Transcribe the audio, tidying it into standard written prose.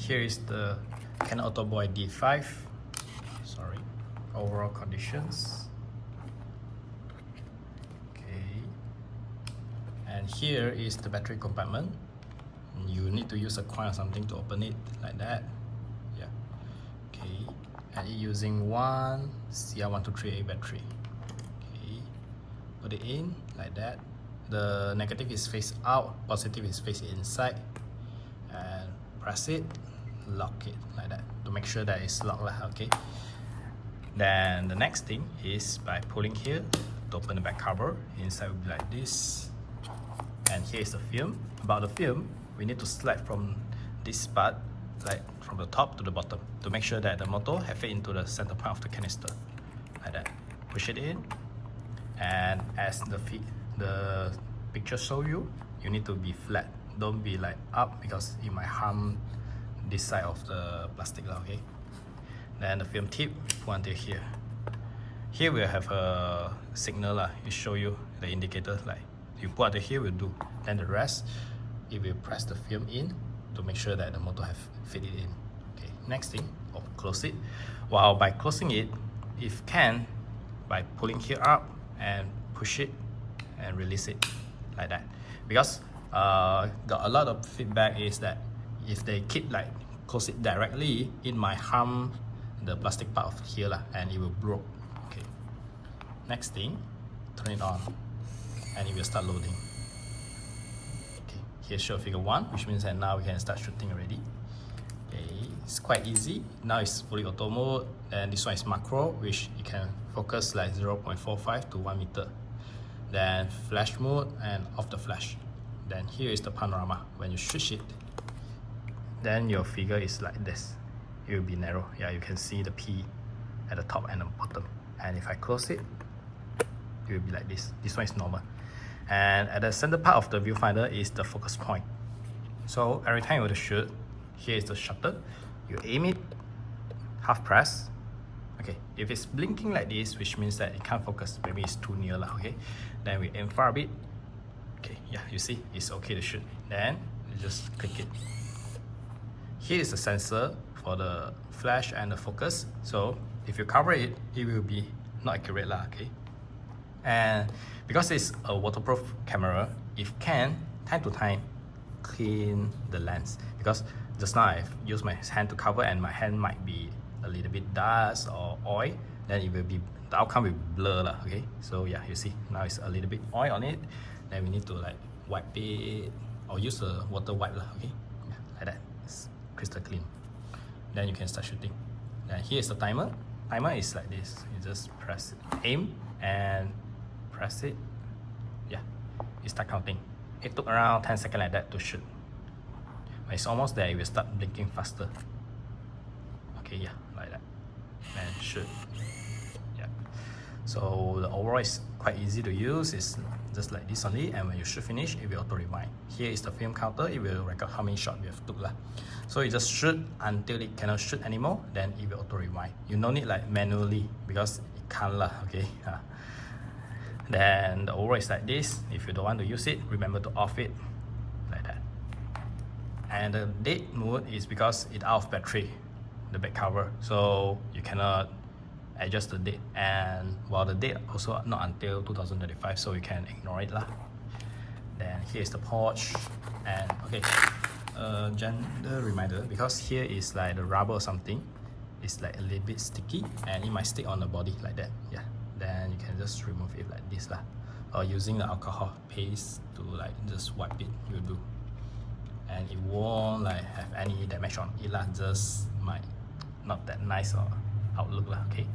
here is the Canon Autoboy D5. Sorry, overall conditions. Okay, and here is the battery compartment. You need to use a coin or something to open it, like that. Yeah. Okay, and it using one CR123A battery. Okay, put it in like that. The negative is face out, positive is face inside, and press it, lock it like that to make sure that it's locked. Okay. Then the next thing is by pulling here to open the back cover. Inside will be like this, and here is the film. About the film, we need to slide from this part, like from the top to the bottom, to make sure that the motor have fit into the center part of the canister, like that. Push it in, and as the picture show you, you need to be flat. Don't be like up, because it might harm this side of the plastic. Okay. Then the film tip, put until here. Here we have a signal. It show you the indicator, like you put until here will do. Then the rest, it will press the film in to make sure that the motor have fit it in. Okay. Next thing, close it. While by closing it, if can, by pulling here up and push it and release it like that, because got a lot of feedback is that if they keep like close it directly, it might harm the plastic part of here and it will broke. Okay. Next thing, turn it on and it will start loading. Okay, here show figure 1, which means that now we can start shooting already. Okay, it's quite easy. Now it's fully auto mode, and this one is macro, which you can focus like 0.45 to 1 meter. Then flash mode and off the flash. Then here is the panorama. When you switch it, then your figure is like this. It will be narrow. Yeah, you can see the P at the top and the bottom. And if I close it, it will be like this. This one is normal. And at the center part of the viewfinder is the focus point. So every time you want to shoot, here is the shutter. You aim it, half press. Okay, if it's blinking like this, which means that it can't focus, maybe it's too near. Okay, then we aim far a bit. Okay, yeah, you see, it's okay to shoot. Then you just click it. Here is the sensor for the flash and the focus. So if you cover it, it will be not accurate. Okay, and because it's a waterproof camera, if can, time to time, clean the lens. Because just now I've used my hand to cover and my hand might be a little bit dust or oil, then it will be, the outcome will blur. Okay, so yeah, you see now it's a little bit oil on it. Then we need to like wipe it or use a water wipe. Okay, yeah, like that, it's crystal clean. Then you can start shooting. Then here is the timer. Timer is like this. You just press it, aim and press it. Yeah, you start counting. It took around 10 seconds like that to shoot. When it's almost there, it will start blinking faster. Okay, yeah, like that. And shoot. Yeah. So the overall is quite easy to use. It's just like this only, and when you shoot finish, it will auto rewind. Here is the film counter. It will record how many shots we have took. So you just shoot until it cannot shoot anymore, then it will auto rewind. You don't need like manually, because it can't. Okay. Then the overall is like this. If you don't want to use it, remember to off it like that. And the date mode is because it's out of battery, the back cover, so you cannot adjust the date. And while the date also not until 2035, so you can ignore it. Then here's the pouch. And okay, gender reminder, because here is like the rubber or something, it's like a little bit sticky and it might stick on the body like that. Yeah, then you can just remove it like this or using the alcohol paste to like just wipe it, you do, and it won't like have any damage on it. Just might not that nice or outlook. Okay.